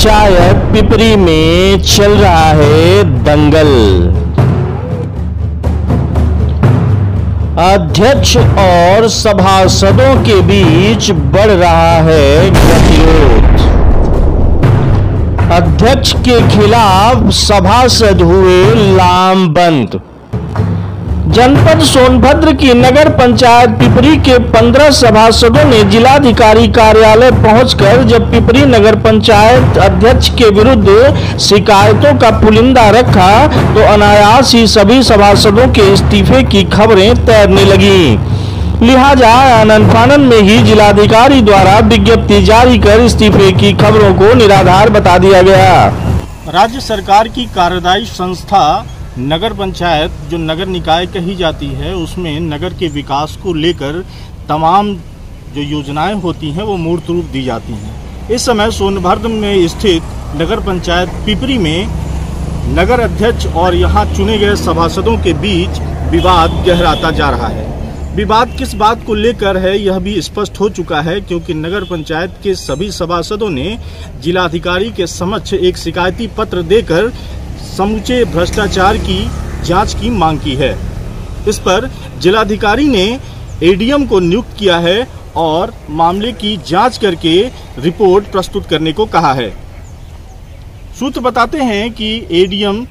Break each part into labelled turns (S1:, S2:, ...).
S1: पंचायत पिपरी में चल रहा है दंगल। अध्यक्ष और सभासदों के बीच बढ़ रहा है गतिरोध। अध्यक्ष के खिलाफ सभासद हुए लामबंद। जनपद सोनभद्र की नगर पंचायत पिपरी के 15 सभासदों ने जिलाधिकारी कार्यालय पहुंचकर जब पिपरी नगर पंचायत अध्यक्ष के विरुद्ध शिकायतों का पुलिंदा रखा तो अनायास ही सभी सभासदों के इस्तीफे की खबरें तैरने लगी। लिहाजा आनन फानन में ही जिलाधिकारी द्वारा विज्ञप्ति जारी कर इस्तीफे की खबरों को निराधार बता दिया गया।
S2: राज्य सरकार की कार्यदायी संस्था नगर पंचायत जो नगर निकाय कही जाती है, उसमें नगर के विकास को लेकर तमाम जो योजनाएं होती हैं वो मूर्त रूप दी जाती हैं। इस समय सोनभद्र में स्थित नगर पंचायत पिपरी में नगर अध्यक्ष और यहां चुने गए सभासदों के बीच विवाद गहराता जा रहा है। विवाद किस बात को लेकर है यह भी स्पष्ट हो चुका है, क्योंकि नगर पंचायत के सभी सभासदों ने जिलाधिकारी के समक्ष एक शिकायती पत्र देकर समूचे भ्रष्टाचार की जांच की मांग की है। इस पर जिलाधिकारी ने एडीएम को नियुक्त किया है और मामले की जांच करके रिपोर्ट प्रस्तुत करने को कहा है। सूत्र बताते हैं कि एडीएम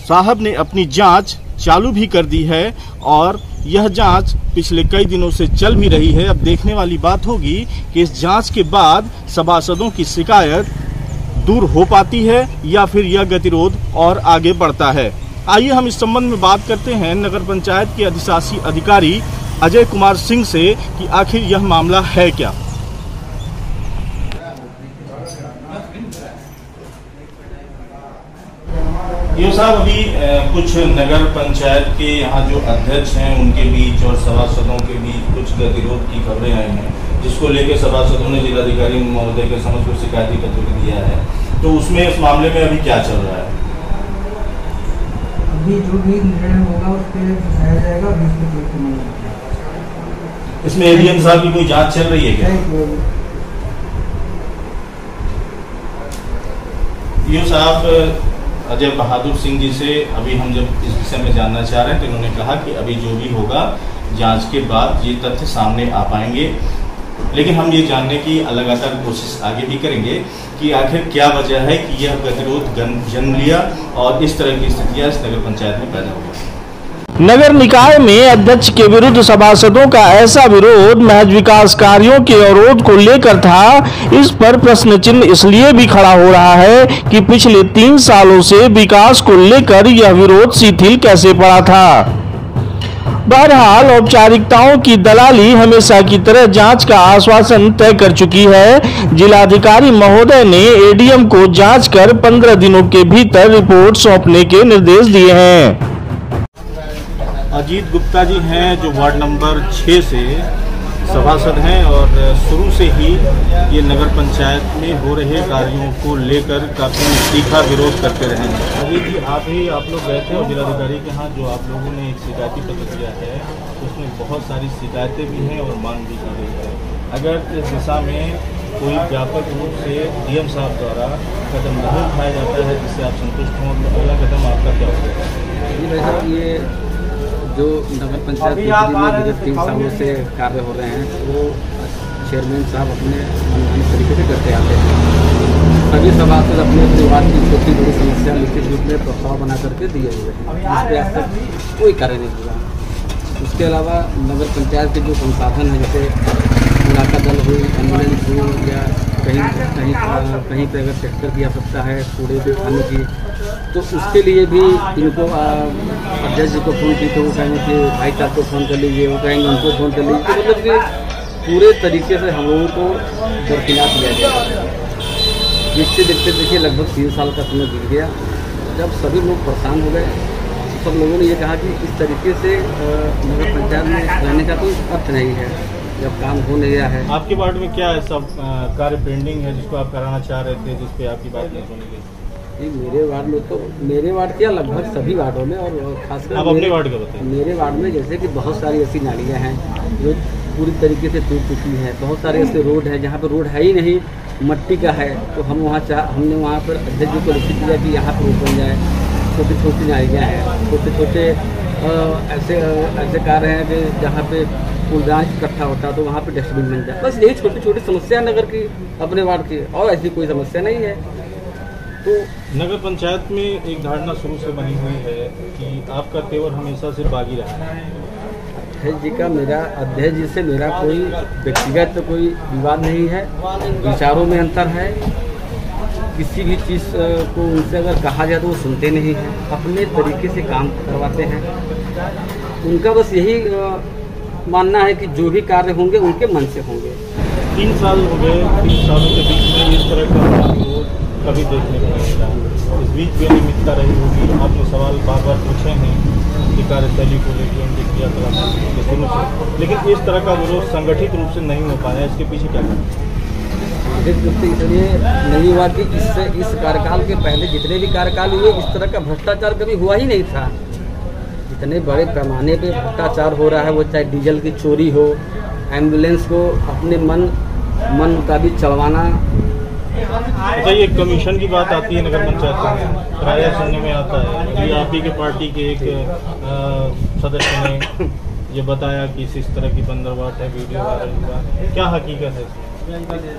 S2: साहब ने अपनी जांच चालू भी कर दी है और यह जांच पिछले कई दिनों से चल भी रही है। अब देखने वाली बात होगी कि इस जांच के बाद सभासदों की शिकायत दूर हो पाती है या फिर यह गतिरोध और आगे बढ़ता है। आइए हम इस संबंध में बात करते हैं नगर पंचायत के अधिशासी अधिकारी अजय कुमार सिंह से कि आखिर यह मामला है क्या। ये साहब, अभी कुछ नगर पंचायत के यहाँ जो अध्यक्ष हैं उनके बीच और सभासदों के बीच कुछ गतिरोध की खबरें आई हैं, जिसको लेकर सभासदों ने जिलाधिकारी महोदय के समक्ष शिकायती पत्र दिया है। तो उसमें इस मामले में अभी क्या चल रहा है?
S3: अभी जो भी निर्णय होगा उस पर बताया जाएगा।
S2: इसमें एडीएम साहब की कोई जांच चल रही है क्या? ये साहब अजय बहादुर सिंह जी से अभी हम जब इस विषय में जानना चाह रहे हैं तो इन्होंने कहा कि अभी जो भी होगा जांच के बाद ये तथ्य सामने आ पाएंगे, लेकिन हम ये जानने की लगातार कोशिश आगे भी करेंगे कि आखिर क्या वजह है कि यह गतिरोध जन्म लिया और इस तरह की स्थितियां इस नगर पंचायत में पैदा हो गई।
S1: नगर निकाय में अध्यक्ष के विरुद्ध सभासदों का ऐसा विरोध महज विकास कार्यों के अवरोध को लेकर था। इस पर प्रश्न चिन्ह इसलिए भी खड़ा हो रहा है कि पिछले 3 सालों से विकास को लेकर यह विरोध शिथिल कैसे पड़ा था। बहरहाल औपचारिकताओं की दलाली हमेशा की तरह जांच का आश्वासन तय कर चुकी है। जिलाधिकारी महोदय ने एडीएम को जांच कर 15 दिनों के भीतर रिपोर्ट सौंपने के निर्देश दिए हैं।
S2: अजीत गुप्ता जी हैं जो वार्ड नंबर 6 से सभासद हैं और शुरू से ही ये नगर पंचायत में हो रहे कार्यों को लेकर काफ़ी तीखा विरोध करते रहे हैं। अजीत जी, आप लोग गए थे और जिलाधिकारी के यहाँ जो आप लोगों ने एक शिकायती पत्र दिया है उसमें बहुत सारी शिकायतें भी हैं और मांग भी की गई है। अगर इस दिशा में कोई व्यापक रूप से डीएम साहब द्वारा कदम नहीं उठाया जाता है जिससे आप संतुष्ट हों तो अगला कदम आपका क्या होगा?
S4: ये जो नगर पंचायत में विगत 3 सालों से कार्य हो रहे हैं वो चेयरमैन साहब अपने मनमानी तरीके से करते आते हैं। सभी सभासद अपने परिवार की छोटी बड़ी समस्या लिखित रूप में प्रस्ताव बना करके दिए हुए हैं, जिस पर आज तक कोई कार्य नहीं हुआ। उसके अलावा नगर पंचायत के जो संसाधन हैं, जैसे इलाका दल हुई, एम्बुलेंस हुई या कहीं पे अगर ट्रैक्टर की आवश्यकता है कूड़े को उठाने की, तो उसके लिए भी इनको अध्यक्ष जी को फ़ोन की तो वो कहेंगे कि भाई साहब को फ़ोन कर लीजिए, वो कहेंगे उनको फ़ोन कर लीजिए। तो मतलब कि पूरे तरीके से हम लोगों को दरकिनार दिया गया। देखते देखते देखिए लगभग 3 साल का समय बीत गया। जब सभी लोग परेशान हो गए, सब लोगों ने ये कहा कि इस तरीके से नगर पंचायत में रहने का कोई अर्थ नहीं है जब काम हो नहीं रहा है।
S2: आपके वार्ड में क्या ऐसा कार्य पेंडिंग है जिसको आप कराना चाह रहे थे, जिस पे आपकी बात नहीं सुनी गई?
S4: मेरे वार्ड में तो मेरे वार्ड क्या लगभग सभी वार्डों में और खासकर
S2: आप अपने वार्ड का बताइए।
S4: मेरे वार्ड में जैसे कि बहुत सारी ऐसी नालियाँ हैं जो पूरी तरीके से टूट चुकी है। बहुत सारे ऐसे रोड है जहाँ पर रोड है ही नहीं, मट्टी का है। तो हमने वहाँ पर अध्यक्ष जी को लिखित किया कि यहाँ पर रोड बन जाए। छोटी छोटी नालियाँ हैं, छोटे छोटे ऐसे कार्य हैं कि जहाँ पे कूड़ान इकट्ठा होता है तो वहाँ पे डस्टबिन बन जाए। बस यही छोटी छोटी समस्या नगर की, अपने वार्ड की, और ऐसी कोई समस्या नहीं है। तो
S2: नगर पंचायत में एक धारणा शुरू से बनी हुई है कि आपका तेवर हमेशा से बागी रहा है।
S4: अध्यक्ष जी से मेरा कोई व्यक्तिगत कोई विवाद नहीं है, विचारों में अंतर है। किसी भी चीज़ को उनसे अगर कहा जाए तो वो सुनते नहीं हैं, अपने तरीके से काम करवाते हैं। उनका बस यही मानना है कि जो भी कार्य होंगे उनके मन से होंगे।
S2: 3 साल हो गए, 3 सालों के बीच में इस तरह का विरोध कभी देखने को नहीं मिला। इस बीच भी अनियमितता रही होगी। आपने सवाल बार बार पूछे हैं कि कार्यशैली को लेकर उनके क्रियाकलाप के शुरू से, लेकिन इस तरह का विरोध संगठित रूप से नहीं हो पाया। इसके पीछे क्या कारण?
S4: इसलिए नहीं हुआ कि इस कार्यकाल के पहले जितने भी कार्यकाल हुए इस तरह का भ्रष्टाचार कभी हुआ ही नहीं था। इतने बड़े पैमाने पे भ्रष्टाचार हो रहा है, वो चाहे डीजल की चोरी हो, एम्बुलेंस को अपने मन मुताबिक चलवाना।
S2: अच्छा, ये कमीशन की बात आती है नगर पंचायत में, प्राय सुनने में आता है कि आप ही के पार्टी के एक सदस्य ने ये बताया कि इस तरह की बंदरबाट है, वीडियो वायरल हुआ। क्या हकीकत है?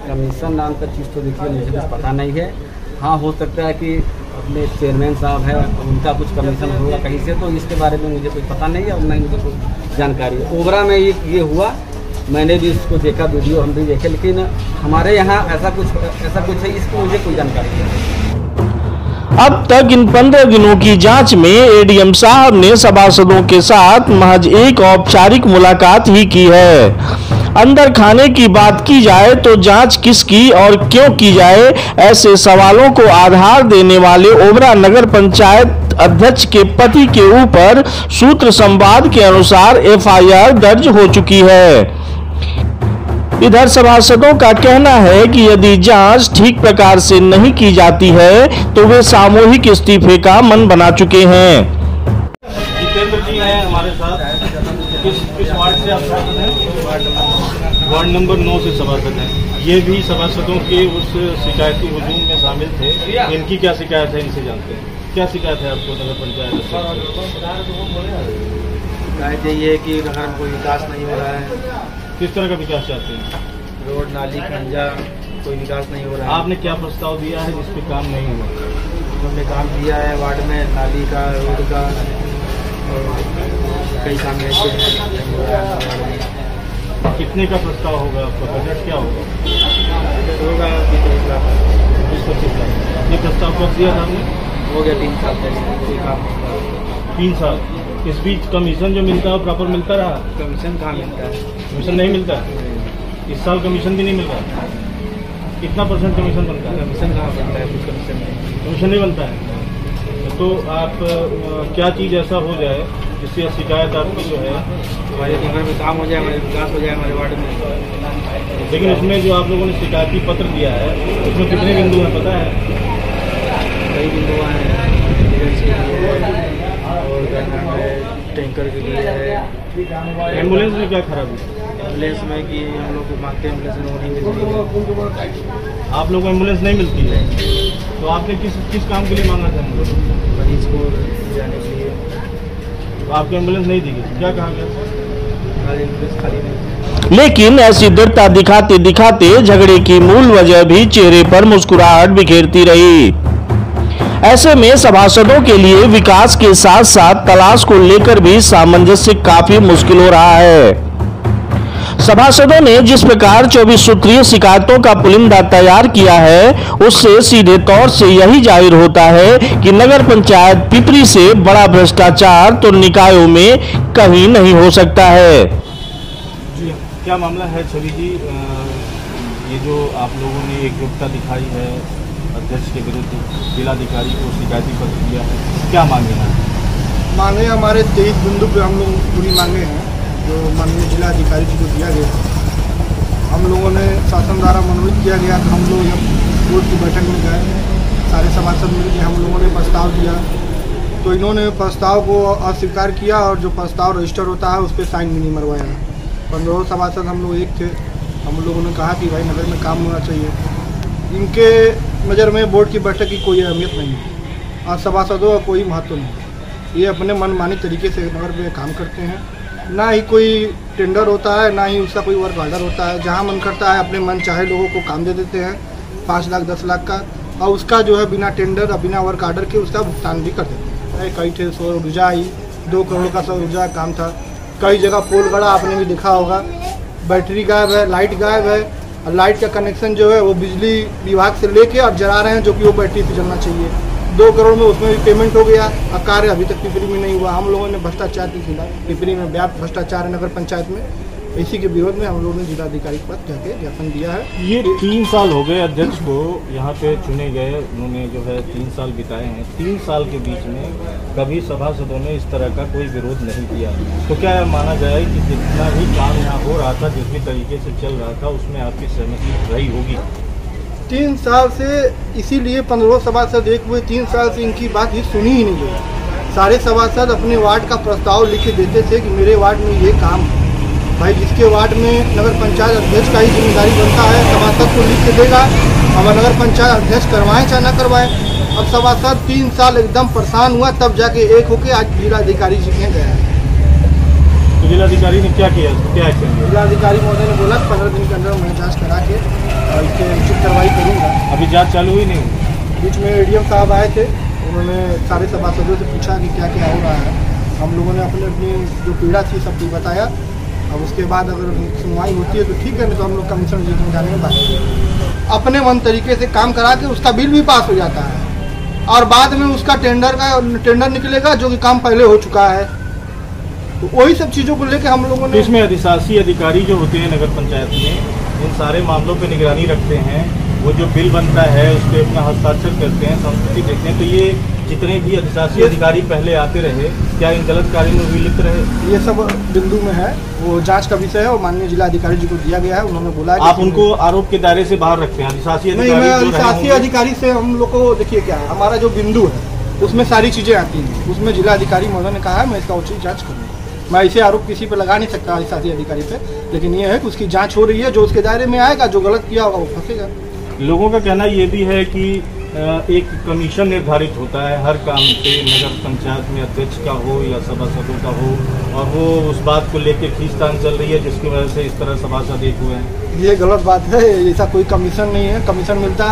S4: कमीशन नाम का चीज़ तो देखिए मुझे कुछ पता नहीं है। हाँ, हो सकता है कि अपने चेयरमैन साहब हैं उनका कुछ कमीशन होगा कहीं से, तो इसके बारे में मुझे कुछ पता नहीं है और न मुझे कोई जानकारी है। ओबरा में ये हुआ, मैंने भी इसको देखा, वीडियो हम भी देखे, लेकिन हमारे यहाँ ऐसा कुछ है, इसकी मुझे कोई जानकारी नहीं।
S1: अब तक इन 15 दिनों की जांच में एडीएम साहब ने सभासदों के साथ महज एक औपचारिक मुलाकात ही की है। अंदर खाने की बात की जाए तो जांच किसकी और क्यों की जाए, ऐसे सवालों को आधार देने वाले ओबरा नगर पंचायत अध्यक्ष के पति के ऊपर सूत्र संवाद के अनुसार एफआईआर दर्ज हो चुकी है। इधर सभासदों का कहना है कि यदि जांच ठीक प्रकार से नहीं की जाती है तो वे सामूहिक इस्तीफे का मन बना चुके हैं।
S2: जितेंद्र जी हैं हमारे साथ। किस वार्ड से आप सभासद हैं? वार्ड नंबर 9 से सभासद हैं। ये भी सभासदों के उस शिकायती हुजूम में शामिल थे। इनकी क्या शिकायत है, इनसे जानते हैं। क्या शिकायत है आपको नगर पंचायत?
S3: शिकायत ये है कि नगर में कोई विकास नहीं हो रहा है।
S2: किस तरह का विकास चाहते हैं?
S3: रोड, नाली, खंजा, कोई विकास नहीं हो रहा है।
S2: आपने क्या प्रस्ताव दिया है जिस पे काम नहीं हुआ?
S3: हमने काम किया है वार्ड में, नाली का, रोड का, और कई काम ऐसे नहीं हो रहा है।
S2: कितने का प्रस्ताव होगा आपका? बजट क्या होगा?
S3: होगा 20-25 लाख।
S2: 20-25 लाख। ये प्रस्ताव कब दिया था आपने?
S3: हो गया 3 साल पहले, कोई काम नहीं हुआ।
S2: 3 साल। इस बीच कमीशन जो मिलता है वो प्रॉपर मिलता रहा?
S3: कमीशन कहाँ मिलता है?
S2: कमीशन नहीं मिलता। इस साल कमीशन भी नहीं मिल रहा। कितना % कमीशन बनता है?
S3: कमीशन कहाँ बनता है? कुछ कमीशन नहीं,
S2: कमीशन नहीं बनता है। तो आप क्या चीज़ ऐसा हो जाए जिससे शिकायत आपकी जो है
S3: हमारे नगर में काम हो जाए, हमारे विकास हो जाए हमारे वार्ड में।
S2: लेकिन उसमें जो आप लोगों ने शिकायती पत्र दिया है उसमें कितने बिंदु हैं पता है?
S3: कई बिंदु हैं, और क्या नाम है, टैंकर के लिए है।
S2: एम्बुलेंस में क्या खराबी?
S3: एम्बुलेंस में कि हम लोग को मांगते हैं, एम्बुलेंस नहीं मिलती है।
S2: आप लोगों को एम्बुलेंस नहीं मिलती है, तो आपने किस काम के लिए मांगा था एम्बुलेंस?
S3: मरीज को जाने के लिए।
S2: तो आपको एम्बुलेंस नहीं दी गई, क्या कहा गया?
S3: हमारी एम्बुलेंस खाली नहीं।
S1: लेकिन ऐसी दृढ़ता दिखाते दिखाते झगड़े की मूल वजह भी चेहरे पर मुस्कुराहट बिखेरती रही। ऐसे में सभासदों के लिए विकास के साथ साथ तलाश को लेकर भी सामंजस्य काफी मुश्किल हो रहा है। सभासदों ने जिस प्रकार 24 सूत्रीय शिकायतों का पुलिंदा तैयार किया है, उससे सीधे तौर से यही जाहिर होता है कि नगर पंचायत पिपरी से बड़ा भ्रष्टाचार तो निकायों में कहीं नहीं हो सकता है।
S2: जी, क्या मामला है छवि जी? ये जो आप लोगों ने एकजुटता दिखाई है अध्यक्ष के विरुद्ध, जिलाधिकारी को शिकायती पत्र दिया है, क्या मांगे हैं?
S5: मांगे हमारे 23 बिंदु पे हम लोग पूरी मांगे हैं जो माननीय जिलाधिकारी जी को दिया गया। हम लोगों ने शासन द्वारा मनोनीत किया गया तो हम लोग जब बोर्ड की बैठक में गए, सारे सभासद मिलकर हम लोगों ने प्रस्ताव दिया, तो इन्होंने प्रस्ताव को अस्वीकार किया और जो प्रस्ताव रजिस्टर होता है उस पर साइन भी नहीं मरवाया। 15 सभासद हम लोग एक थे। हम लोगों ने कहा कि भाई नगर में काम होना चाहिए। इनके नज़र में बोर्ड की बैठक की कोई अहमियत नहीं है और सभासदों का कोई महत्व नहीं। ये अपने मनमानी तरीके से नगर में काम करते हैं। ना ही कोई टेंडर होता है, ना ही उसका कोई वर्क ऑर्डर होता है। जहाँ मन करता है अपने मन चाहे लोगों को काम दे देते हैं 5 लाख 10 लाख का, और उसका जो है बिना टेंडर और बिना वर्क ऑर्डर के उसका भुगतान भी कर देते हैं। कई थे सौर ऊर्जा आई, 2 करोड़ का सौर ऊर्जा काम था। कई जगह पोल गड़ा, आपने भी देखा होगा, बैटरी गायब है, लाइट गायब है, और लाइट का कनेक्शन जो है वो बिजली विभाग से लेके और जला रहे हैं, जो कि वो बैटरी से जलना चाहिए। 2 करोड़ में उसमें भी पेमेंट हो गया और कार्य अभी तक पिपरी में नहीं हुआ। हम लोगों ने भ्रष्टाचार के खिलाफ, पिपरी में व्यापक भ्रष्टाचार है नगर पंचायत में, इसी के विरोध में हम लोगों ने जिलाधिकारी के पास जाके ज्ञापन दिया है।
S2: ये 3 साल हो गए अध्यक्ष को यहाँ पे चुने गए, उन्होंने जो है 3 साल बिताए हैं। 3 साल के बीच में कभी सभासदों ने इस तरह का कोई विरोध नहीं किया। तो क्या माना जाए कि जितना भी काम यहाँ हो रहा था, जिस भी तरीके से चल रहा था, उसमें आपकी सहमति रही होगी?
S5: 3 साल से इसीलिए 15 सभासद एक हुए। 3 साल से इनकी बात ही सुनी ही नहीं गई। सारे सभासद अपने वार्ड का प्रस्ताव लिख के देते थे कि मेरे वार्ड में ये काम है। भाई जिसके वार्ड में नगर पंचायत अध्यक्ष का ही जिम्मेदारी बनता है, सभासद को लिख के देगा। अब नगर पंचायत अध्यक्ष करवाएं चाहे ना करवाएं। अब सभासद 3 साल एकदम परेशान हुआ, तब जाके एक होके आज जिलाधिकारी जी के गया है।
S2: तो जिलाधिकारी ने क्या किया, क्या एक्शन किया?
S5: जिलाधिकारी महोदय ने बोला 15 दिन के अंदर मैं जाँच करा के इसके उचित कार्रवाई करूँगा।
S2: अभी जाँच चालू ही नहीं?
S5: बीच में एडीएम साहब आए थे, उन्होंने सारे सभासदों से पूछा कि क्या क्या हो रहा है। हम लोगों ने अपनी अपनी जो पीड़ा थी सब कुछ बताया। अब उसके बाद अगर सुनवाई होती है तो ठीक है, नहीं तो हम लोग कमीशन जी में जाने में बात अपने मन तरीके से काम करा के उसका बिल भी पास हो जाता है और बाद में उसका टेंडर निकलेगा जो कि काम पहले हो चुका है। तो वही सब चीज़ों को लेकर हम लोगों ने
S2: इसमें अधिशासी अधिकारी जो होते हैं नगर पंचायत में, इन सारे मामलों पर निगरानी रखते हैं। वो जो बिल बनता है उस पर अपना हस्ताक्षर करते हैं, संस्कृति देखते हैं। तो ये जितने भी अधिशासी अधिकारी पहले आते रहे, क्या इन गलत कार्यों में भी लिप्त रहे?
S5: ये सब बिंदु में है, वो जांच का विषय है और माननीय जिलाधिकारी जी को दिया गया है। उन्होंने बोला
S2: आप उनको आरोप के दायरे से बाहर रखते हैं? अधिशासी
S5: नहीं, मैं अधिशासी अधिकारी से हम लोग को देखिए क्या है, हमारा जो बिंदु है उसमें सारी चीज़ें आती हैं। उसमें जिलाधिकारी महोदय ने कहा है मैं इसका उचित जाँच करूँगा। मैं इसे आरोप किसी पे लगा नहीं सकता अधिशासी अधिकारी पे, लेकिन ये है कि उसकी जाँच हो रही है। जो उसके दायरे में आएगा, जो गलत किया होगा वो फंसेगा।
S2: लोगों का कहना ये भी है कि एक कमीशन निर्धारित होता है हर काम पे, नगर पंचायत में अध्यक्ष का हो या सभासदों का हो, और वो उस बात को लेकर खींचतान चल रही है जिसकी वजह से इस तरह सभासद एक हुए हैं।
S5: ये गलत बात है, ऐसा कोई कमीशन नहीं है। कमीशन मिलता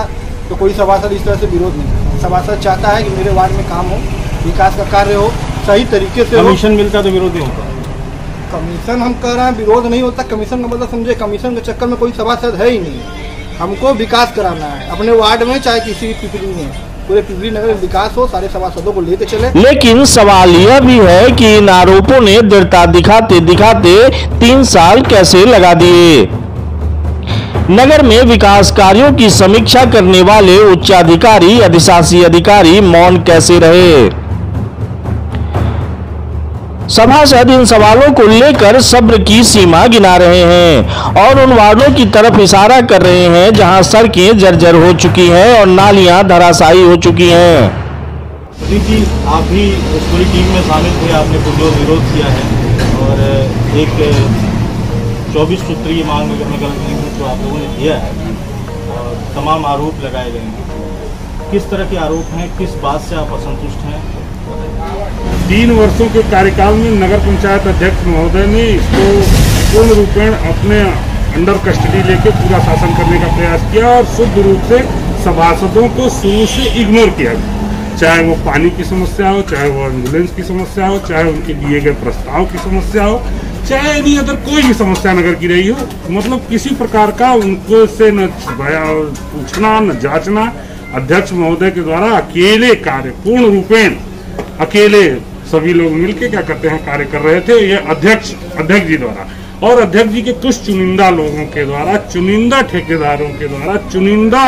S5: तो कोई सभासद इस तरह से विरोध नहीं करता। सभासद चाहता है कि मेरे वार्ड में काम हो, विकास का कार्य हो, सही तरीके से।
S2: कमीशन मिलता तो विरोध नहीं होता?
S5: कमीशन हम कह रहे हैं विरोध नहीं होता। कमीशन का मतलब समझे, कमीशन के चक्कर में कोई सभासद है ही नहीं। हमको विकास कराना है अपने वार्ड में, चाहे किसी भी पिपरी में, पूरे पिपरी नगर में विकास हो, सारे सभासदों को लेकर चले।
S1: लेकिन सवाल यह भी है कि इन आरोपों ने दृढ़ता दिखाते दिखाते 3 साल कैसे लगा दिए। नगर में विकास कार्यों की समीक्षा करने वाले उच्चाधिकारी अधिशासी अधिकारी मौन कैसे रहे। सभासद इन सवालों को लेकर सब्र की सीमा गिना रहे हैं और उन वार्डों की तरफ इशारा कर रहे हैं जहां सड़कें जर्जर हो चुकी हैं और नालियां धराशायी हो चुकी हैं।
S2: जी, आप भी उस पूरी टीम में शामिल थे, आपने पुरजोर विरोध किया है और एक 24 सूत्रीय मांग अगर मैं गलत नहीं हूँ तो आप लोगों ने दिया है और तमाम आरोप लगाए गए हैं। किस तरह के आरोप हैं, किस बात से आप असंतुष्ट हैं?
S6: 3 वर्षों के कार्यकाल में नगर पंचायत अध्यक्ष महोदय ने इसको पूर्ण रूपेण अपने अंडर कस्टडी लेके पूरा शासन करने का प्रयास किया और शुद्ध रूप से सभासदों को शुरू से इग्नोर किया, चाहे वो पानी की समस्या हो, चाहे वो एम्बुलेंस की समस्या हो, चाहे उनके दिए गए प्रस्ताव की समस्या हो, चाहे नहीं अदर कोई भी समस्या नगर की रही हो। मतलब किसी प्रकार का उनको से न पूछना न जांचना, अध्यक्ष महोदय के द्वारा अकेले कार्य पूर्ण रूपेण अकेले सभी लोग मिलके क्या करते हैं कार्य कर रहे थे। ये अध्यक्ष जी द्वारा और अध्यक्ष जी के कुछ चुनिंदा लोगों के द्वारा, चुनिंदा ठेकेदारों के द्वारा, चुनिंदा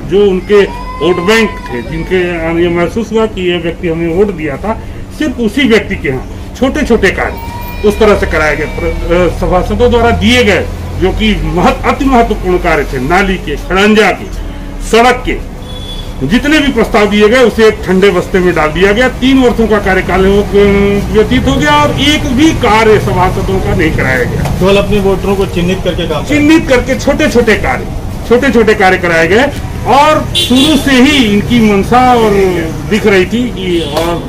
S6: जो उनके वोट बैंक थे, जिनके ये महसूस हुआ कि ये व्यक्ति हमें वोट दिया था, सिर्फ उसी व्यक्ति के यहाँ छोटे छोटे कार्य उस तरह से कराए गए। सभासदों द्वारा दिए गए जो कि अति महत्वपूर्ण कार्य थे, नाली के, खड़ंजा के, सड़क के, जितने भी प्रस्ताव दिए गए उसे एक ठंडे बस्ते में डाल दिया गया। 3 वर्षों का कार्यकाल व्यतीत हो गया और एक भी कार्य सभासदों का नहीं कराया गया।
S2: केवल अपने वोटरों को चिन्हित करके
S6: छोटे छोटे कार्य कराए गए और शुरू से ही इनकी मंशा और दिख रही थी कि और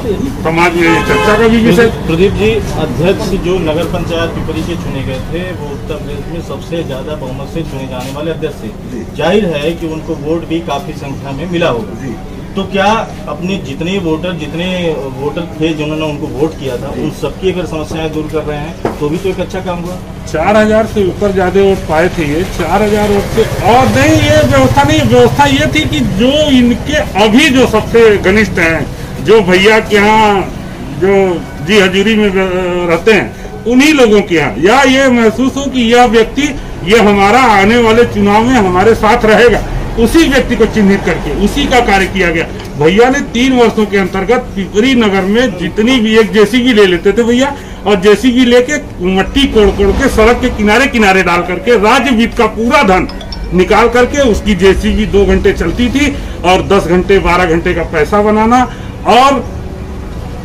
S6: समाज में चर्चा का भी विषय।
S2: प्रदीप जी, अध्यक्ष जो नगर पंचायत पिपरी के चुने गए थे वो उत्तर प्रदेश में सबसे ज्यादा बहुमत से चुने जाने वाले अध्यक्ष थे। जाहिर है कि उनको वोट भी काफी संख्या में मिला होगा। तो क्या अपने जितने वोटर थे जिन्होंने उनको वोट किया था उन सबकी अगर समस्याएं दूर कर रहे हैं तो भी तो एक अच्छा काम हुआ।
S6: 4000 से ऊपर ज्यादा वोट पाए थे ये, 4000 वोट से और नहीं। ये व्यवस्था नहीं, व्यवस्था ये थी कि जो इनके अभी जो सबसे घनिष्ठ हैं, जो भैया के यहाँ जो जी हजूरी में रहते हैं, उन्हीं लोगों के यहाँ या ये महसूस हो कि यह व्यक्ति ये हमारा आने वाले चुनाव में हमारे साथ रहेगा, उसी व्यक्ति को चिन्हित करके उसी का कार्य किया गया। भैया ने 3 वर्षों के अंतर्गत पिपरी नगर में जितनी भी एक जेसीबी ले लेते थे भैया, और जेसीबी लेके मट्टी कोड़ के सड़क के किनारे किनारे डाल करके राज्य वित्त का पूरा धन निकाल करके उसकी जेसीबी 2 घंटे चलती थी और 10 घंटे 12 घंटे का पैसा बनाना। और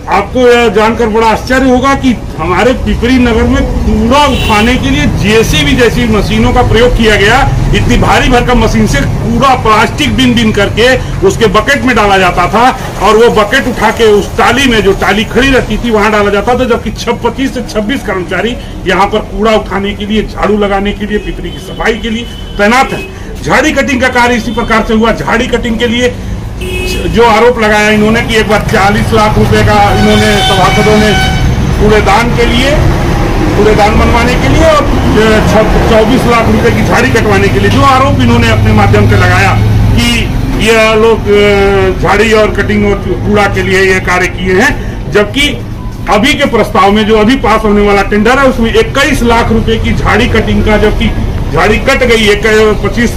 S6: आपको यह जानकर बड़ा आश्चर्य होगा कि हमारे पिपरी नगर में कूड़ा उठाने के लिए जेसीबी जैसी मशीनों का प्रयोग किया गया। इतनी भारी भरकम मशीन से कूड़ा प्लास्टिक बिन करके उसके बकेट में डाला जाता था और वो बकेट उठा के उस टाली में, जो टाली खड़ी रहती थी, वहां डाला जाता था। जबकि 25 से 26 कर्मचारी यहाँ पर कूड़ा उठाने के लिए, झाड़ू लगाने के लिए, पिपरी की सफाई के लिए तैनात है। झाड़ी कटिंग का कार्य इसी प्रकार से हुआ। झाड़ी कटिंग के लिए जो आरोप लगाया इन्होंने कि एक बार 40 लाख रुपए का इन्होंने सभासदों ने कूड़ेदान के लिए, कूड़ेदान बनवाने के लिए और 24 लाख रुपए की झाड़ी कटवाने के लिए जो आरोप इन्होंने अपने माध्यम से लगाया कि ये लोग झाड़ी और कटिंग और कूड़ा के लिए ये कार्य किए हैं। जबकि अभी के प्रस्ताव में जो अभी पास होने वाला टेंडर है उसमें 21 लाख रुपए की झाड़ी कटिंग का, जबकि झाड़ी कट गई है, 25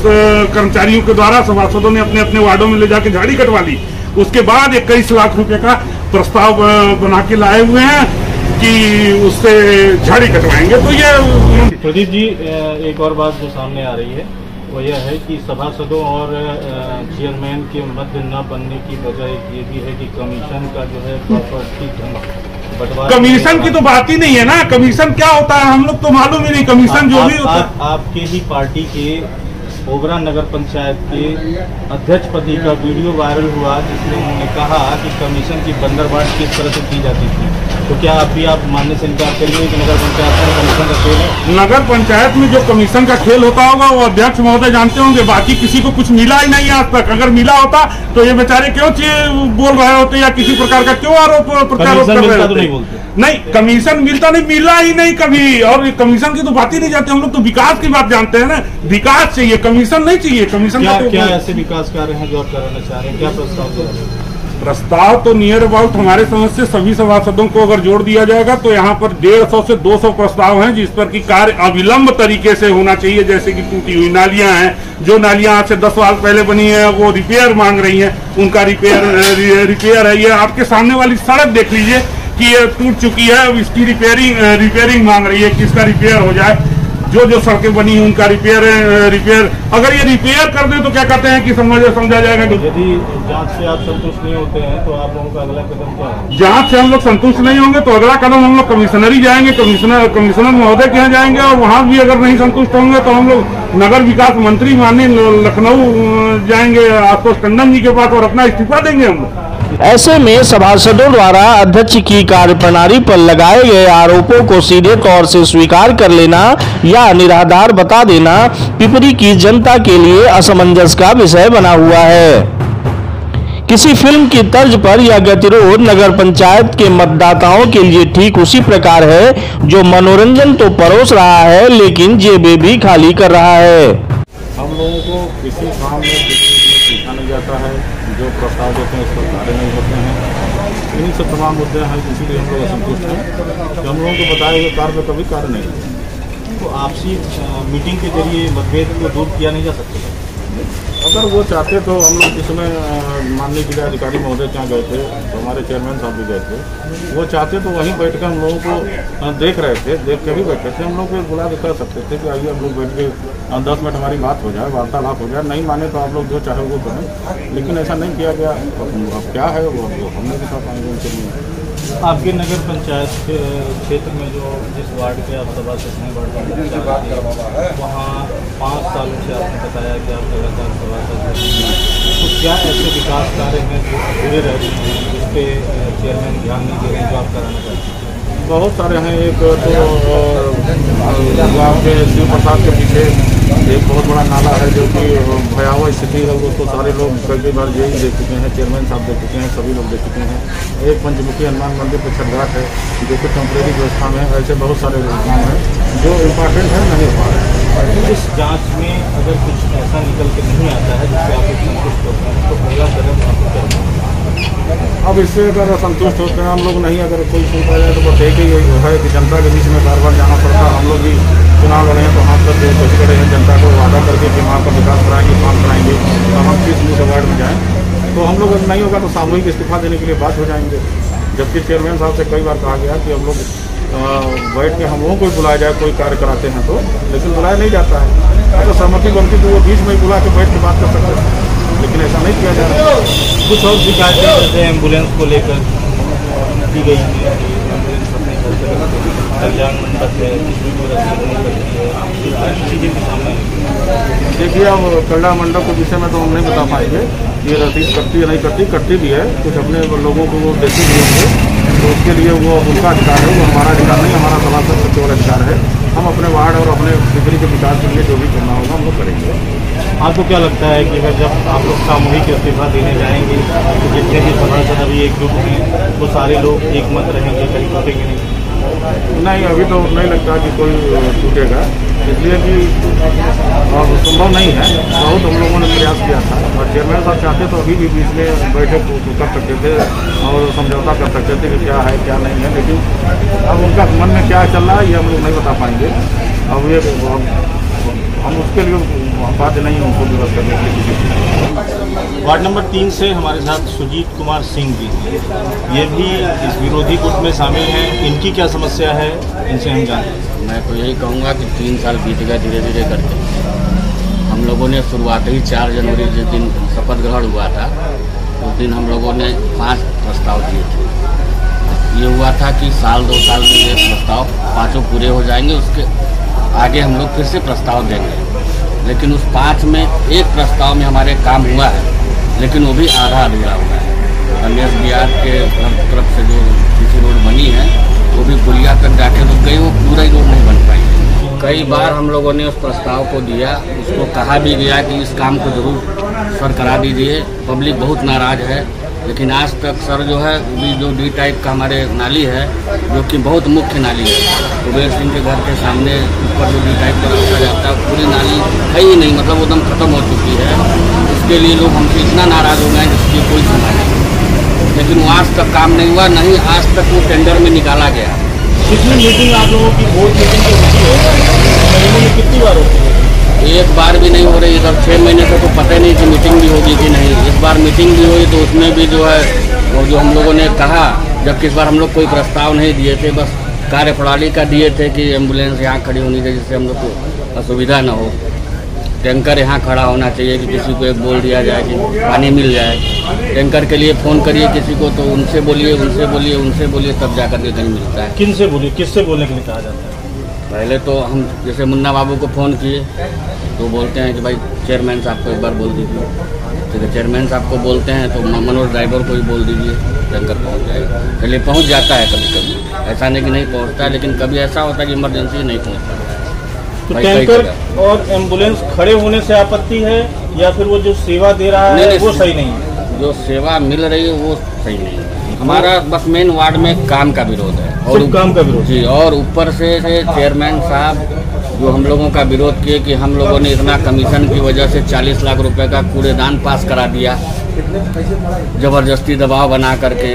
S6: कर्मचारियों के द्वारा सभासदों ने अपने अपने वार्डों में ले जाके झाड़ी कटवा ली। उसके बाद 21 लाख रुपए का प्रस्ताव बना के लाए हुए हैं कि उससे झाड़ी कटवाएंगे। तो ये
S2: प्रदीप जी, एक और बात जो सामने आ रही है वो यह है कि सभासदों और चेयरमैन के मध्य न बनने की वजह ये भी है कि कमीशन का जो है प्रॉपर्टी
S6: कमीशन की तो बात ही नहीं है ना। कमीशन क्या होता है हम लोग तो मालूम ही नहीं। कमीशन जो भी होता है,
S2: आपके ही पार्टी के ओबरा नगर पंचायत के अध्यक्ष पति का वीडियो वायरल हुआ जिसमें उन्होंने कहा कि कमीशन की बंदरबाट किस तरह से की जाती थी। तो क्या आप मानने से इनकार करेंगे कि नगर पंचायत में कमीशन का खेल है?
S6: नगर पंचायत में जो कमीशन का खेल होता होगा वो अध्यक्ष महोदय जानते होंगे। बाकी किसी को कुछ मिला ही नहीं आज तक। अगर मिला होता तो ये बेचारे क्यों बोल रहे होते या किसी प्रकार का क्यों आरोप प्रत्यारोप कर रहे होते? नहीं, कमीशन मिलता नहीं, मिला ही नहीं कभी। और कमीशन की तो बात ही नहीं जाते। हम लोग तो विकास की बात जानते हैं ना। विकास चाहिए, कमीशन नहीं चाहिए। कमीशन
S2: क्या ऐसे विकास कार्य हैं जो आप कराना चाह रहे हैं? क्या
S6: प्रस्ताव तो नियर अबाउट हमारे समझ से सभी सभासदों को अगर जोड़ दिया जाएगा तो यहाँ पर 150 से 200 प्रस्ताव हैं जिस पर कि कार्य अविलंब तरीके से होना चाहिए। जैसे कि टूटी हुई नालियां हैं, जो नालियां आज से 10 साल पहले बनी है वो रिपेयर मांग रही हैं, उनका रिपेयर है। ये आपके सामने वाली सड़क देख लीजिए कि ये टूट चुकी है, अब इसकी रिपेयरिंग मांग रही है कि इसका रिपेयर हो जाए। जो सड़कें बनी हैं उनका रिपेयर अगर ये रिपेयर कर दें तो क्या कहते हैं कि समझा जाएगा कि
S2: यदि जांच से आप संतुष्ट नहीं होते हैं तो आप लोगों का अगला कदम क्या है?
S6: जांच से हम लोग संतुष्ट नहीं होंगे तो अगला कदम हम लोग कमिश्नरी जाएंगे, कमिश्नर महोदय के यहाँ जाएंगे और वहाँ भी अगर नहीं संतुष्ट होंगे तो हम लोग नगर विकास मंत्री माननीय लखनऊ जाएंगे आशुतोष टंडन जी के पास और अपना इस्तीफा देंगे हम लोग।
S1: ऐसे में सभासदों द्वारा अध्यक्ष की कार्यप्रणाली पर लगाए गए आरोपों को सीधे तौर से स्वीकार कर लेना या निराधार बता देना पिपरी की जनता के लिए असमंजस का विषय बना हुआ है। किसी फिल्म की तर्ज पर यह गतिरोध नगर पंचायत के मतदाताओं के लिए ठीक उसी प्रकार है जो मनोरंजन तो परोस रहा है लेकिन जेबें भी खाली कर रहा है।
S2: हम लोगों को किसी काम में पूछा नहीं जाता है, जो प्रस्ताव देते हैं उस पर कार्य नहीं होते हैं। इन्हीं सब तमाम मुद्दे हैं, इसीलिए हम लोग असंतुष्ट हैं कि हम लोगों को बताए हुए कार्य में कभी कार्य नहीं होते। तो आपसी मीटिंग के जरिए मतभेद को दूर किया नहीं जा सकता।
S7: अगर वो चाहते तो हम लोग इसमें माननीय जिलाधिकारी महोदय क्या गए थे, तो हमारे चेयरमैन साहब भी गए थे, वो चाहते तो वहीं बैठ कर हम लोगों को देख रहे थे, देख के भी बैठे थे, हम लोग को बुला के कर सकते थे कि आइए हम लोग बैठ के 10 मिनट हमारी बात हो जाए, वार्तालाप हो जाए, नहीं माने तो आप लोग जो चाहे वो करें, लेकिन ऐसा नहीं किया गया। अब क्या है वो हम नहीं बता पाएंगे उनके लिए।
S2: आपके नगर पंचायत के क्षेत्र में जो जिस वार्ड के आप सभासद हैं, वार्ड में वहाँ 5 सालों से आपने बताया कि आप लगातार सभासद हैं, तो क्या ऐसे विकास कार्य हैं जो अधूरे रह रहे हैं जिस पे चेयरमैन ध्यान नहीं दे रहे हैं जो आप कराना चाहते हैं?
S7: बहुत सारे हैं। एक तो गाँव के शिव प्रसाद के पीछे एक बहुत बड़ा नाला है जो कि भयावह स्थिति है, उसको सारे लोग कई बार यही देख चुके हैं, चेयरमैन साहब देख चुके हैं, सभी लोग देख चुके हैं। एक पंचमुखी हनुमान मंदिर पे छठघाट है जो कि टेम्परेरी व्यवस्था में है। ऐसे बहुत सारे काम हैं जो इम्पोर्टेंट है, नहीं हो पा रहे हैं।
S2: इस जांच में अगर कुछ ऐसा निकल के नहीं आता है जिससे आप संतुष्ट होते हैं तो पहला कदम आपको क्या होगा?
S7: अब इससे अगर संतुष्ट होते हैं हम लोग नहीं, अगर कोई सुन पा जाए तो बस एक ही है कि जनता के बीच में बार बार जाना पड़ता है। हम लोग भी चुनाव लड़े हैं तो हाथ तक कोशिश करे हैं जनता को वादा करके कि वहाँ का विकास कराएंगे, काम कराएंगे, तो हम किस मुँह से वार्ड में जाएँ। तो हम लोग नहीं होगा तो सामूहिक इस्तीफा देने के लिए बात हो जाएंगे। जबकि चेयरमैन साहब से कई बार कहा गया कि हम लोग बैठ के हम लोगों को बुलाया जाए, कोई कार्य कराते हैं तो, लेकिन बुलाया नहीं जाता है। अगर सहमति बनती तो वो बीच में ही बुला के बैठ के बात कर सकते हैं, लेकिन ऐसा नहीं किया जा रहा है।
S2: कुछ और शिकायतें जैसे एम्बुलेंस को लेकर की गई है कि एम्बुलेंस अपने घर से कल्याण मंडप है, किसी को रसीद नहीं करती है, इस तरह की चीज़ें भी सामने आई।
S7: देखिए अब कल्याण मंडप के विषय में तो हम नहीं बता पाएंगे, ये रसीद करती है नहीं करती, करती भी है, कुछ अपने लोगों को वो देते भी होंगे, तो उसके लिए वो उनका अधिकार है, वो हमारा अधिकार नहीं, हमारा सभासद सबसे बड़ा अधिकार है। हम अपने वार्ड और अपने पिपरी के विकास के लिए जो भी करना होगा हम लोग करेंगे।
S2: आपको क्या लगता है कि अगर जब आप लोग सामूहिक इस्तीफा देने जाएंगे तो जितने भी सभासद अभी एकजुट हैं वो सारे लोग एक मत रहेंगे, कहीं टूटेंगे नहीं?
S7: नहीं, अभी तो नहीं लगता कि कोई टूटेगा, इसलिए कि संभव नहीं है। बहुत हम लोगों ने प्रयास किया था और चेयरमैन साहब चाहते तो अभी भी बीच में बैठक कर सकते थे और समझौता कर सकते थे कि क्या है क्या नहीं है, लेकिन अब उनका मन में क्या चल रहा है ये हम लोग नहीं बता पाएंगे। अब ये हम उसके लिए बात नहीं है उनको विरोध करने के लिए।
S2: वार्ड नंबर 3 से हमारे साथ सुजीत कुमार सिंह जी, ये भी इस विरोधी गुट में शामिल हैं। इनकी क्या समस्या है, इनसे हम जानें।
S8: मैं तो यही कहूँगा कि 3 साल बीत गए धीरे धीरे करके। हम लोगों ने शुरुआत ही 4 जनवरी जिस दिन शपथ ग्रहण हुआ था उस दिन हम लोगों ने 5 प्रस्ताव दिए थे। ये हुआ था कि साल 2 साल में ये प्रस्ताव 5 पूरे हो जाएंगे, उसके आगे हम लोग फिर से प्रस्ताव देंगे। लेकिन उस 5 में एक प्रस्ताव में हमारे काम हुआ है, लेकिन वो भी आधा अधूरा हुआ है। रमेश बिहार के तरफ से जो सीसी रोड बनी है वो भी पुलिया तक जाके रुक गई, वो पूरा ही रोड नहीं बन पाई। कई बार हम लोगों ने उस प्रस्ताव को दिया, उसको कहा भी गया कि इस काम को जरूर सर करा दीजिए, पब्लिक बहुत नाराज़ है। लेकिन आज तक सर जो है भी जो डी टाइप का हमारे नाली है जो कि बहुत मुख्य नाली है, कुबेर सिंह के घर के सामने ऊपर जो डी टाइप का रास्ता जाता है पूरी नाली है ही नहीं, मतलब एकदम खत्म हो चुकी है। उसके लिए लोग हमसे इतना नाराज़ हो गए जिसकी कोई सुनवाई नहीं, लेकिन वो आज तक काम नहीं हुआ, नहीं आज तक वो टेंडर में निकाला गया।
S2: कितनी मीटिंग आप लोगों की बोर्ड मीटिंग जो होती है महीने में कितनी बार होती है?
S8: एक बार भी नहीं हो रही इधर। 6 महीने से तो पता नहीं कि मीटिंग भी होगी कि नहीं। इस बार मीटिंग भी हुई तो उसमें भी जो है वो जो हम लोगों ने कहा, जबकि इस बार हम लोग कोई प्रस्ताव नहीं दिए थे, बस कार्यप्रणाली का दिए थे कि एम्बुलेंस यहाँ खड़ी होनी चाहिए जिससे हम लोग को असुविधा न हो, टैंकर यहाँ खड़ा होना चाहिए कि किसी को एक बोल दिया जाए कि पानी मिल जाए। टैंकर के लिए फ़ोन करिए किसी को तो उनसे बोलिए उनसे बोलिए उनसे बोलिए तब जा करके कहीं मिलता है।
S2: किन से बोलिए, किससे बोलने के लिए कहा जाता है?
S8: पहले तो हम जैसे मुन्ना बाबू को फ़ोन किए तो बोलते हैं कि भाई चेयरमैन साहब को एक बार बोल दीजिए। ठीक है, चेयरमैन साहब को बोलते हैं तो मनोज ड्राइवर को ही बोल दीजिए, टैंकर पहुंच जाएगा। चलिए पहुंच जाता है कभी कभी, ऐसा नहीं कि नहीं पहुंचता, लेकिन कभी ऐसा होता है कि इमरजेंसी नहीं पहुंचता।
S2: तो टैंकर और एम्बुलेंस खड़े होने से आपत्ति है या फिर वो जो सेवा दे रहा है वो सही नहीं है?
S8: जो सेवा मिल रही है वो सही नहीं है। हमारा बस मेन वार्ड में काम का विरोध है और
S2: काम का विरोध
S8: जी, और ऊपर से चेयरमैन साहब जो हम लोगों का विरोध किए कि हम लोगों ने इतना कमीशन की वजह से 40 लाख रुपए का कूड़ेदान पास करा दिया जबरदस्ती दबाव बना करके,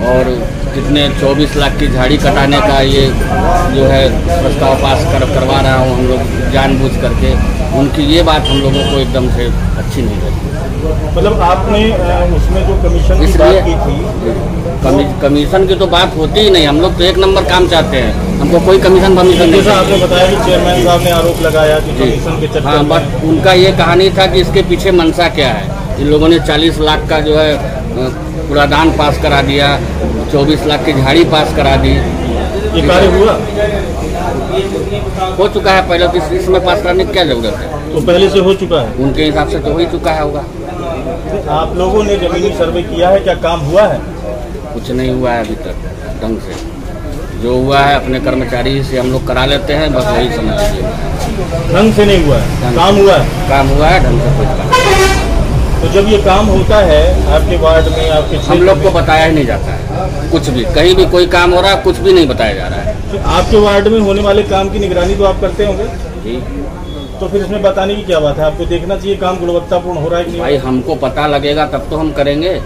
S8: और कितने 24 लाख की झाड़ी कटाने का ये जो है प्रस्ताव पास करवा रहा हूँ हम लोग जानबूझ करके। उनकी ये बात हम लोगों को एकदम से अच्छी नहीं लगी।
S2: मतलब आपने उसमें जो कमीशन की बात की थी,
S8: कमीशन की तो बात होती ही नहीं। हम लोग तो एक नंबर काम चाहते हैं, हमको कोई कमीशन नहीं।
S2: जैसा आपने बताया कि चेयरमैन साहब ने आरोप लगाया कि कमीशन के चक्कर
S8: हाँ, बट उनका ये कहानी था कि इसके पीछे मंशा क्या है। इन लोगों ने 40 लाख का जो है कूड़ादान पास करा दिया, 24 लाख की झाड़ी पास करा दी।
S2: ये कार्य हुआ
S8: हो चुका है पहले, तो इसमें पास कराने की क्या जरूरत है?
S2: तो पहले से हो चुका है,
S8: उनके हिसाब से तो हो ही चुका है होगा।
S2: आप लोगों ने जमीनी सर्वे किया है, क्या काम हुआ है?
S8: कुछ नहीं हुआ है अभी तक ढंग से। जो हुआ है अपने कर्मचारी से हम लोग करा लेते हैं, बस वही समझ लीजिए।
S2: ढंग से नहीं हुआ है, काम हुआ है?
S8: काम हुआ है, ढंग से कोई काम।
S2: तो जब ये काम होता है आपके वार्ड में, आपके
S8: हम लोग को बताया ही नहीं जाता है कुछ भी। कहीं भी कोई काम हो रहा है, कुछ भी नहीं बताया जा रहा है।
S2: तो आपके वार्ड में होने वाले काम की निगरानी तो आप करते होंगे
S8: जी।
S2: तो फिर इसमें बताने की क्या बात है? आपको देखना चाहिए काम गुणवत्तापूर्ण हो रहा है कि नहीं।
S8: भाई हमको पता लगेगा तब तो हम करेंगे,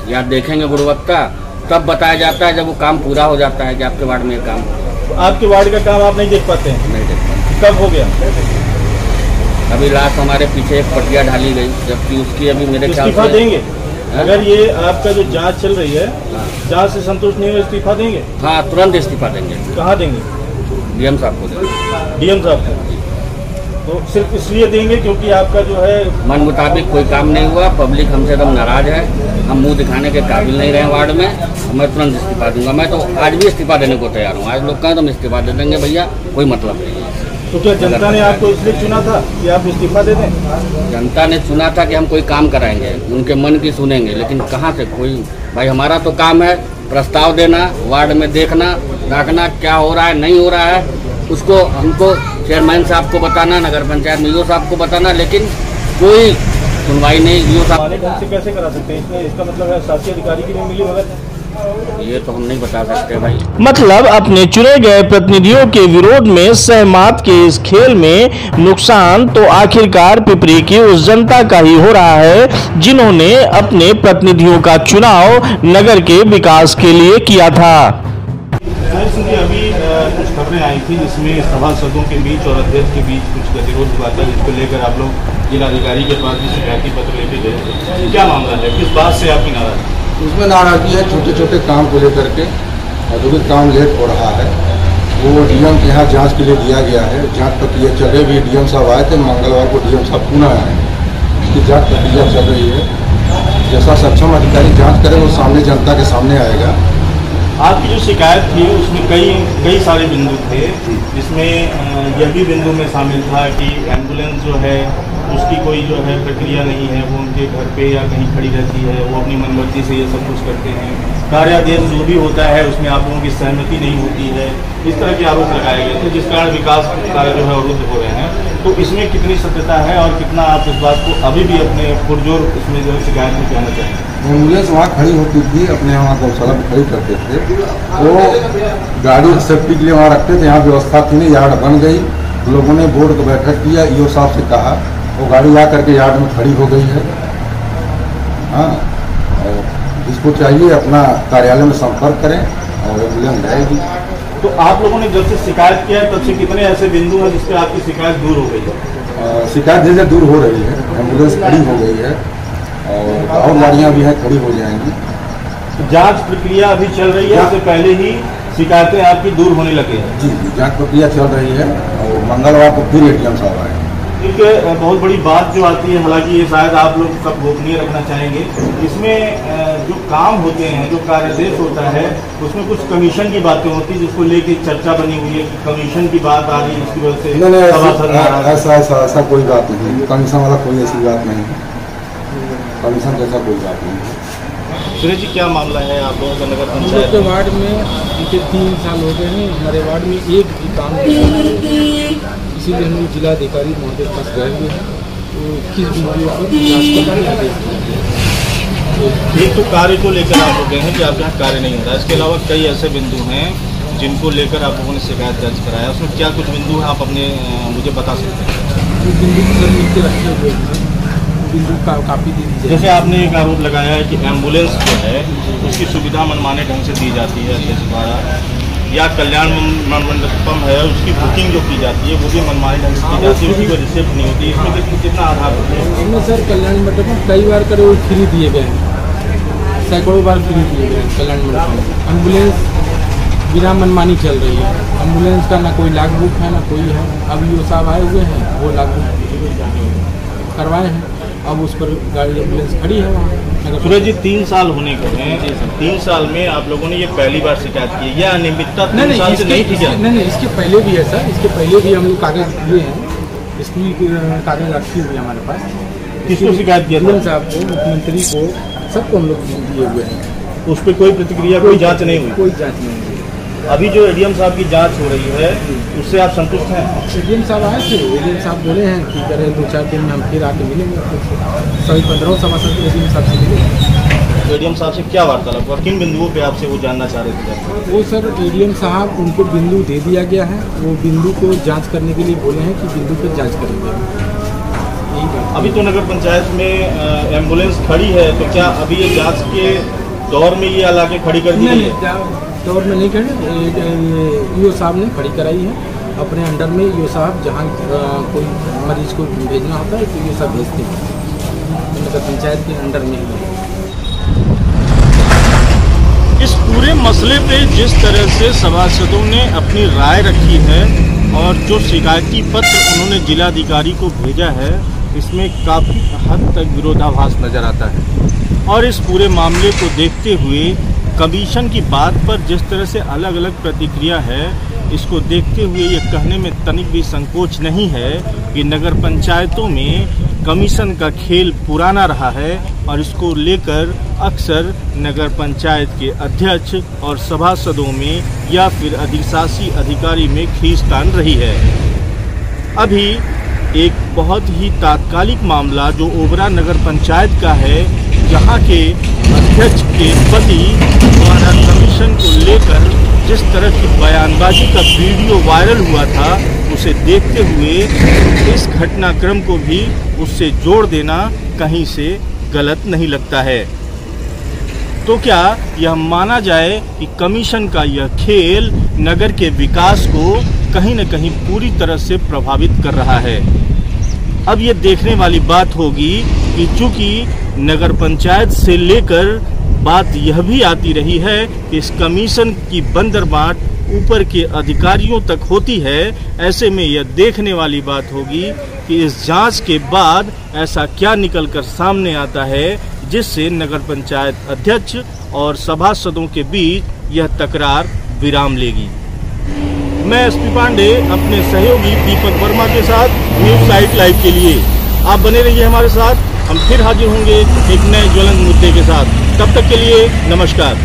S8: या देखेंगे गुणवत्ता, तब बताया जाता है जब वो काम पूरा हो जाता है कि आपके वार्ड में काम।
S2: तो आपके वार्ड का काम आप नहीं देख पाते हैं?
S8: नहीं देख पाते।
S2: कब हो गया?
S8: अभी लास्ट हमारे पीछे एक पटिया ढाली गई, जबकि उसकी अभी मेरे ख्याल
S2: इस्तीफा
S8: से
S2: देंगे। अगर ये आपका जो जांच चल रही है, जांच से संतुष्ट नहीं हो, इस्तीफा देंगे?
S8: हाँ, तुरंत इस्तीफा देंगे।
S2: कहाँ देंगे?
S8: डीएम साहब को देंगे।
S2: डीएम साहब को? तो सिर्फ इसलिए देंगे क्योंकि आपका जो है
S8: मन मुताबिक कोई काम नहीं हुआ, पब्लिक हमसे एकदम नाराज है, हम मुंह दिखाने के काबिल नहीं रहे वार्ड में, मैं तुरंत इस्तीफा दूंगा। मैं तो आज भी इस्तीफा देने को तैयार हूँ। आज लोग कहें तो हम इस्तीफा दे देंगे भैया, कोई मतलब नहीं है।
S2: तो क्या जनता ने आपको इसलिए चुना था कि आप इस्तीफा दे दें?
S8: जनता ने चुना था कि हम कोई काम कराएंगे, उनके मन की सुनेंगे, लेकिन कहाँ से कोई। भाई हमारा तो काम है प्रस्ताव देना, वार्ड में देखना रखना क्या हो रहा है नहीं हो रहा है, उसको हमको चेयरमैन साहब को बताना, नगर पंचायत में ईओ साहब को बताना, लेकिन कोई सुनवाई नहीं। ईओ साहब
S2: ढंग से कैसे करा सकते हैं? इसमें इसका मतलब है शासकीय अधिकारी की नहीं मिली भगत?
S8: ये तो हम नहीं बता सकते भाई।
S1: मतलब अपने चुने गए प्रतिनिधियों के विरोध में सहमत के इस खेल में नुकसान तो आखिरकार पिपरी की उस जनता का ही हो रहा है जिन्होंने अपने प्रतिनिधियों का चुनाव नगर के विकास के लिए किया था।
S2: अभी कुछ खबरें आई थी जिसमें सभासदों के बीच और अध्यक्ष के बीच कुछ गतिरोध हुआ था, जिसको लेकर आप लोग जिलाधिकारी के पास भी शिकायती पत्र लेके गए। क्या मामला है, किस बात से आपकी नाराजगी?
S9: उसमें नाराजगी है छोटे छोटे काम को लेकर के, और जो भी काम लेट हो रहा है वो डीएम के यहाँ जांच के लिए दिया गया है। जांच प्रक्रिया चल रही है। डीएम साहब आए थे मंगलवार को, डीएम साहब पुनः आए, इसकी जांच प्रक्रिया चल रही है। जैसा सक्षम अधिकारी जांच करें वो सामने जनता के सामने आएगा।
S2: आपकी जो शिकायत थी उसमें कई सारे बिंदु थे, जिसमें यह भी बिंदु में शामिल था कि एम्बुलेंस जो है उसकी कोई जो है प्रक्रिया नहीं है, वो उनके घर पे या कहीं खड़ी रहती है, वो अपनी मनमर्जी से ये सब कुछ करते हैं। कार्यादेश जो भी होता है उसमें आप लोगों की सहमति नहीं होती है, इस तरह के आरोप लगाए गए थे, जिस कारण विकास कार्य जो है अवरुद्ध हो रहे हैं। तो इसमें कितनी सत्यता है और कितना आप इस बात को अभी भी अपने पुरजोर इसमें जो है शिकायत में कहना चाहेंगे?
S9: एम्बुलेंस वहाँ खड़ी होती थी, अपने यहाँ गौशाला में खड़ी करते थे, वो गाड़ी सेफ्टी के लिए वहाँ रखते थे। यहाँ व्यवस्था थी नहीं, यार्ड बन गई, लोगों ने बोर्ड को बैठक किया, ईओ साहब से कहा, वो गाड़ी आ करके यार्ड में खड़ी हो गई है। हाँ, और जिसको चाहिए अपना कार्यालय में संपर्क करें और एम्बुलेंस जाएगी।
S2: तो आप लोगों ने जब से शिकायत किया है तब से कितने ऐसे बिंदु हैं जिसपे आपकी शिकायत दूर हो गई है?
S9: शिकायत जैसे दूर हो रही है, एम्बुलेंस खड़ी हो गई है और गाड़ियाँ भी हैं खड़ी हो जाएंगी।
S2: जांच प्रक्रिया अभी चल रही है, इससे पहले ही शिकायतें आपकी दूर होने लगे हैं?
S9: जी, जांच प्रक्रिया चल रही है और मंगलवार को फिर एडीएम साहब आए।
S2: एक बहुत बड़ी बात जो आती है, हालांकि ये शायद आप लोग सब गोपनीय रखना चाहेंगे, इसमें जो काम होते हैं, जो कार्यादेश होता है, उसमें कुछ कमीशन की बातें होती है जिसको लेके चर्चा बनी हुई है कि कमीशन की बात आ रही है, इसकी वजह से
S9: नहीं, ऐसा कोई बात नहीं, कमीशन वाला कोई ऐसी बात नहीं, कमीशन जैसा कोई बात नहीं।
S2: सुरेश जी, क्या मामला है आप लोगों का नगर
S3: हम लोग
S2: पंचायत
S3: के वार्ड में पिछले 3 साल हो गए हैं, हमारे वार्ड में एक भी काम नहीं, इसीलिए हम लोग जिलाधिकारी महोदय के पास गए हुए हैं। तो किस बिंदु पर जांच करने आदेश
S2: एक तो कार्य को लेकर आप लोग गए हैं कि आपके यहाँ कार्य नहीं होता है, इसके अलावा कई ऐसे बिंदु हैं जिनको लेकर आप लोगों ने शिकायत दर्ज कराया, उसमें क्या कुछ बिंदु हैं आप अपने मुझे बता सकते हैं?
S3: बिंदु सर मिलकर रखे हुए हैं, बिंदु का काफ़ी दे दीजिए।
S2: जैसे आपने एक आरोप लगाया है कि एम्बुलेंस जो है उसकी सुविधा मनमाने ढंग से दी जाती है अध्यक्ष द्वारा, या कल्याण मंडपम है उसकी बुकिंग जो की जाती है वो भी मनमानी ढंग से की जाती है, उसकी कोई रिसिप्ट नहीं होती, इसमें कितना आधार होता है?
S3: इसमें सर कल्याण मंडपम कई बार करे फ्री दिए गए हैं, सैकड़ों बार फ्री दिए गए हैं कल्याण मंडपम। एम्बुलेंस बिना मनमानी चल रही है, एम्बुलेंस का ना कोई लॉग बुक है ना कोई है। अब यो साहब आए हुए हैं वो लॉग बुक करवाए हैं, अब उस पर गाड़ी एम्बुलेंस खड़ी है वहाँ।
S2: सूरज जी 3 साल होने को हैं, 3 साल में आप लोगों ने ये पहली बार शिकायत की है या अनियमितता 3 साल से नहीं थी क्या?
S3: नहीं, इसके पहले भी है सर, इसके पहले भी हम लोग कागज दिए हैं, इसकी कागज रखी हुई है हमारे पास।
S2: किसको शिकायत किया था?
S3: साहब को, मुख्यमंत्री को, सबको हम लोग दिए हुए हैं।
S2: उस पर कोई प्रतिक्रिया, कोई जाँच नहीं हुई?
S3: कोई जाँच नहीं हुई।
S2: अभी जो एडीएम साहब की जांच हो रही है उससे आप संतुष्ट हैं?
S3: एडीएम साहब आए थे, एडीएम साहब बोले हैं कि करें 2-4 दिन में हम फिर आके मिलेंगे, सभी 15 सभासद एडीएम साहब से मिलेंगे।
S2: एडीएम साहब से क्या वार्तालाप और किन बिंदुओं पे आपसे वो जानना चाह रहे थे?
S3: वो सर एडीएम साहब उनको बिंदु दे दिया गया है, वो बिंदु को जाँच करने के लिए बोले हैं कि बिंदु पर जाँच करेंगे।
S2: अभी तो नगर पंचायत में एम्बुलेंस खड़ी है, तो क्या अभी ये जाँच के दौर में ये लाके खड़ी कर दी है?
S3: दौर में नहीं खड़ी, ईओ साहब ने खड़ी कराई है अपने अंडर में। ईओ साहब जहाँ कोई मरीज को भेजना होता है तो ईओ साहब भेजते हैं, नगर पंचायत के अंडर में ही।
S2: इस पूरे मसले पे जिस तरह से सभासदों ने अपनी राय रखी है और जो शिकायती पत्र उन्होंने जिलाधिकारी को भेजा है, इसमें काफ़ी हद तक विरोधाभास नज़र आता है। और इस पूरे मामले को देखते हुए कमीशन की बात पर जिस तरह से अलग अलग प्रतिक्रिया है, इसको देखते हुए ये कहने में तनिक भी संकोच नहीं है कि नगर पंचायतों में कमीशन का खेल पुराना रहा है और इसको लेकर अक्सर नगर पंचायत के अध्यक्ष और सभासदों में या फिर अधिशासी अधिकारी में खींचतान रही है। अभी एक बहुत ही तात्कालिक मामला जो ओबरा नगर पंचायत का है, जहां के अध्यक्ष के पति द्वारा कमीशन को लेकर जिस तरह की बयानबाजी का वीडियो वायरल हुआ था, उसे देखते हुए इस घटनाक्रम को भी उससे जोड़ देना कहीं से गलत नहीं लगता है। तो क्या यह माना जाए कि कमीशन का यह खेल नगर के विकास को कहीं न कहीं पूरी तरह से प्रभावित कर रहा है? अब ये देखने वाली बात होगी कि चूंकि नगर पंचायत से लेकर बात यह भी आती रही है कि इस कमीशन की बंदरबाट ऊपर के अधिकारियों तक होती है, ऐसे में यह देखने वाली बात होगी कि इस जांच के बाद ऐसा क्या निकलकर सामने आता है जिससे नगर पंचायत अध्यक्ष और सभासदों के बीच यह तकरार विराम लेगी। मैं एसपी पांडे अपने सहयोगी दीपक वर्मा के साथ न्यूज़ साइट लाइव के लिए। आप बने रहिए हमारे साथ, हम फिर हाजिर होंगे एक नए ज्वलंत मुद्दे के साथ। तब तक के लिए नमस्कार।